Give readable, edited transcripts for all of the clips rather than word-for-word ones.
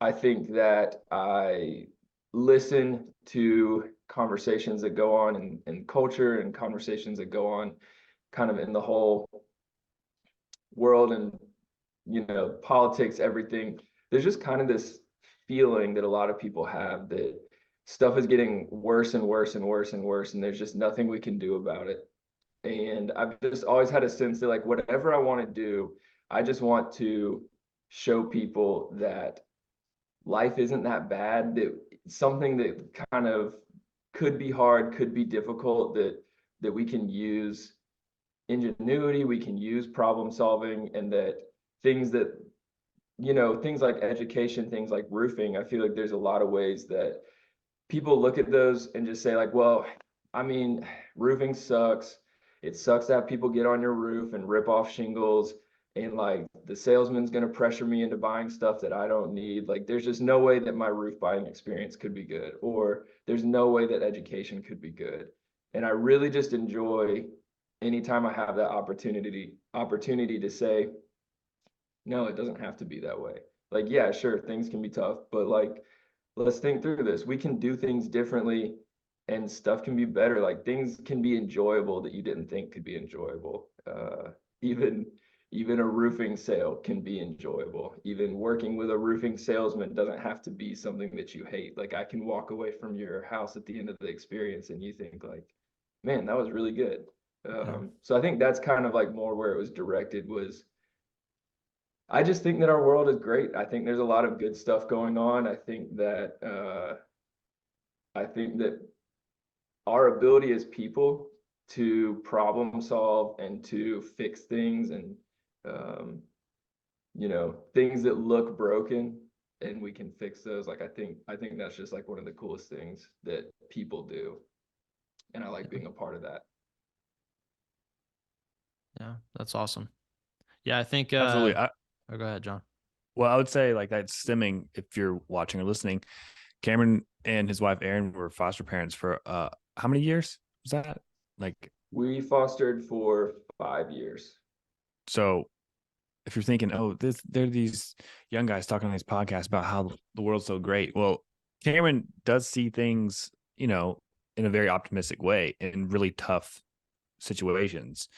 I think that I listen to conversations that go on in culture and conversations that go on kind of in the whole world and, politics, everything. There's just kind of this feeling that a lot of people have that stuff is getting worse and worse and worse and worse, and there's just nothing we can do about it. And I've just always had a sense that, like, whatever I want to do, I just want to show people that life isn't that bad, that something that kind of could be hard, could be difficult, that we can use ingenuity, we can use problem solving, and that things that, things like education, things like roofing, I feel like there's a lot of ways that people look at those and just say, like, well, I mean, roofing sucks. It sucks to have people get on your roof and rip off shingles. And like the salesman's going to pressure me into buying stuff that I don't need. Like, there's just no way that my roof buying experience could be good, or there's no way that education could be good. And I really just enjoy anytime I have that opportunity to say, no, it doesn't have to be that way. Like, yeah, sure, things can be tough, but like, let's think through this. We can do things differently and stuff can be better. Like, things can be enjoyable that you didn't think could be enjoyable. Even even a roofing sale can be enjoyable. Even working with a roofing salesman doesn't have to be something that you hate. Like, I can walk away from your house at the end of the experience and you think like, man, that was really good. Yeah. So I think that's kind of like more where it was directed was, I just think that our world is great. I think there's a lot of good stuff going on. I think that our ability as people to problem solve and to fix things and, um, things that look broken, and we can fix those. Like, I think that's just like one of the coolest things that people do, and I like Yeah. being a part of that. Yeah. That's awesome. Yeah. I think, Absolutely. oh, go ahead, John. Well, I would say like that stemming, if you're watching or listening, Cameron and his wife Erin were foster parents for how many years was that? Like, We fostered for 5 years. so if you're thinking, oh, they're these young guys talking on these podcasts about how the world's so great. Well, Cameron does see things, in a very optimistic way in really tough situations.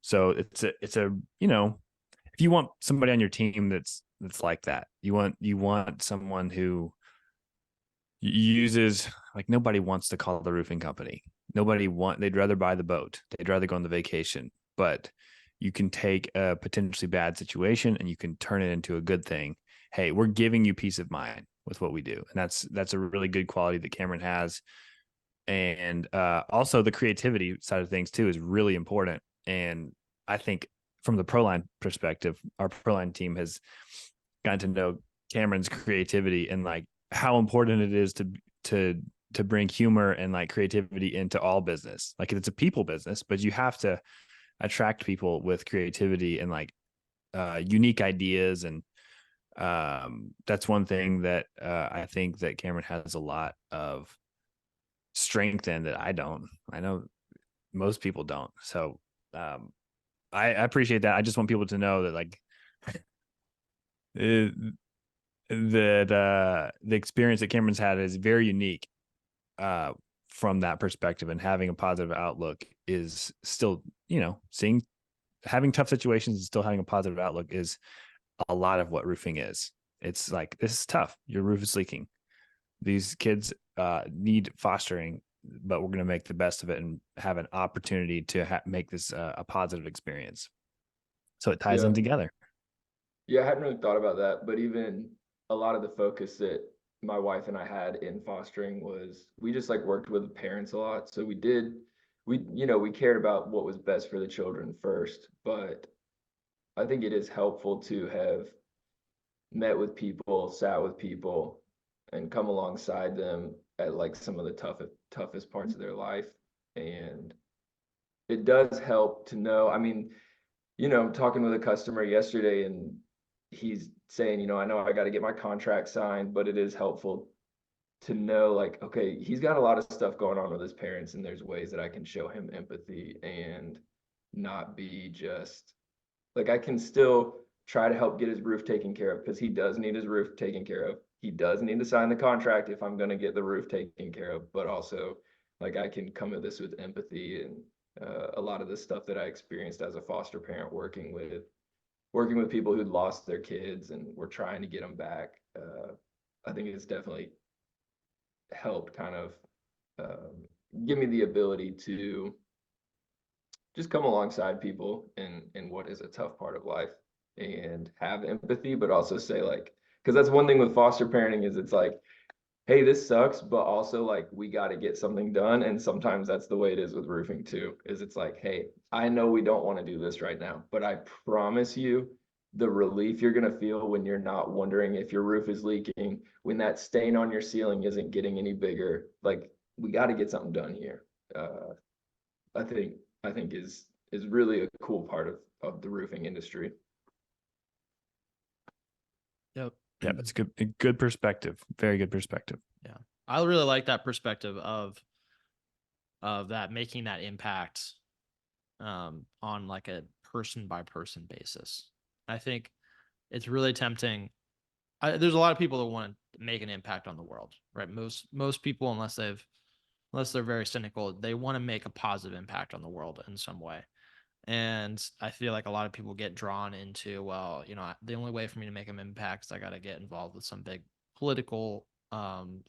So it's a if you want somebody on your team that's like that, you want someone who uses, like, nobody wants to call the roofing company. They'd rather buy the boat. They'd rather go on the vacation. But you can take a potentially bad situation and you can turn it into a good thing. Hey, we're giving you peace of mind with what we do. And that's a really good quality that Cameron has. And also the creativity side of things too is really important. And I think from the Proline perspective, our Proline team has gotten to know Cameron's creativity and like how important it is to bring humor and like creativity into all business. Like, it's a people business, but you have to attract people with creativity and like unique ideas. And that's one thing that I think that Cameron has a lot of strength in that I know most people don't. So I appreciate that. I just want people to know that, like, that the experience that Cameron's had is very unique from that perspective, and having a positive outlook is still, having tough situations and still having a positive outlook is a lot of what roofing is. It's like, this is tough. Your roof is leaking. These kids need fostering, but we're going to make the best of it and have an opportunity to make this a positive experience. So it ties Yeah. in together. Yeah, I hadn't really thought about that, but even a lot of the focus that my wife and I had in fostering was we just like worked with the parents a lot. So we cared about what was best for the children first, but I think it is helpful to have met with people, sat with people, and come alongside them at like some of the toughest parts of their life. And it does help to know. I mean, talking with a customer yesterday and he's saying, I know I got to get my contract signed, but it is helpful to know, like, okay, he's got a lot of stuff going on with his parents, and there's ways that I can show him empathy and not be just like, I can still try to help get his roof taken care of, because he does need his roof taken care of. He does need to sign the contract if I'm going to get the roof taken care of, but also like I can come at this with empathy and a lot of the stuff that I experienced as a foster parent, working with people who'd lost their kids and were trying to get them back. I think it's definitely helped kind of give me the ability to just come alongside people in what is a tough part of life and have empathy, but also say like, because that's one thing with foster parenting is it's like, hey, this sucks, but also like we got to get something done. And sometimes that's the way it is with roofing too, is it's like, hey, I know we don't want to do this right now, but I promise you the relief you're going to feel when you're not wondering if your roof is leaking, when that stain on your ceiling isn't getting any bigger, like we got to get something done here. I think is really a cool part of the roofing industry. Yep. Yeah, it's good perspective. Very good perspective. Yeah. I really like that perspective of that, making that impact on like a person by person basis. I think it's really tempting. There's a lot of people that want to make an impact on the world, right? Most people, unless they're very cynical, they want to make a positive impact on the world in some way. And I feel like a lot of people get drawn into, well, you know, the only way for me to make an impact is I got to get involved with some big political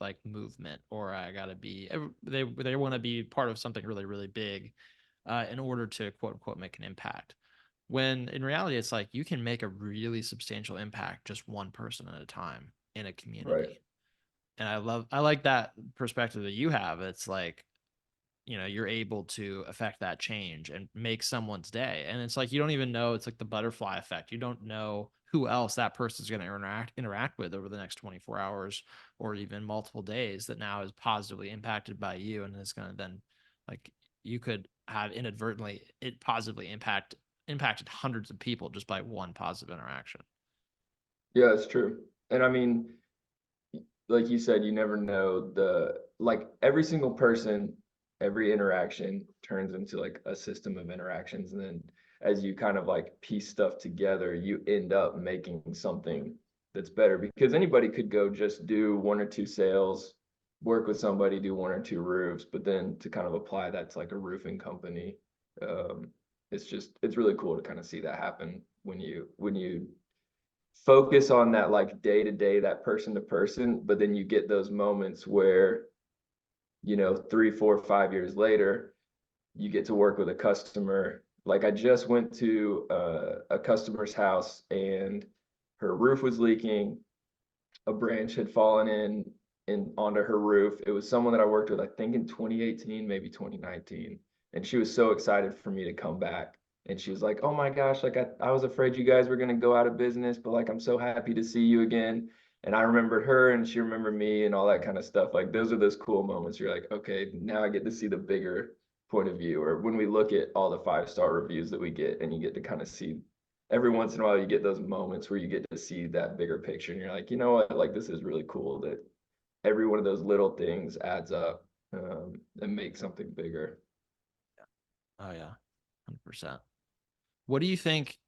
like movement, or I got to be, they want to be part of something really, really big in order to quote unquote make an impact. When in reality, it's like you can make a really substantial impact just one person at a time in a community. Right. And I like that perspective that you have. It's like, you know, you're able to affect that change and make someone's day. And it's like, you don't even know, it's like the butterfly effect. You don't know who else that person's going to interact with over the next 24 hours or even multiple days that now is positively impacted by you. And it's going to then, like, you could have inadvertently it positively impacted hundreds of people just by one positive interaction. Yeah, it's true. And I mean, like you said, you never know like every single person, every interaction turns into like a system of interactions. And then as you kind of like piece stuff together, you end up making something that's better, because anybody could go just do 1 or 2 sales, work with somebody, do 1 or 2 roofs, but then to kind of apply that to like a roofing company, it's really cool to kind of see that happen when you focus on that like day to day, that person to person, but then you get those moments where, you know, 3, 4, 5 years later, you get to work with a customer. Like I just went to a customer's house and her roof was leaking. A branch had fallen in onto her roof. It was someone that I worked with, I think in 2018, maybe 2019. And she was so excited for me to come back. And she was like, oh my gosh, like I was afraid you guys were going to go out of business, but like I'm so happy to see you again. And I remembered her and she remembered me and all that kind of stuff. Like those are those cool moments. You're like, okay, now I get to see the bigger point of view. Or when we look at all the 5-star reviews that we get, and you get to kind of see every once in a while, you get those moments where you get to see that bigger picture. And you're like, you know what, like this is really cool that every one of those little things adds up and makes something bigger. Oh yeah, 100%. What do you think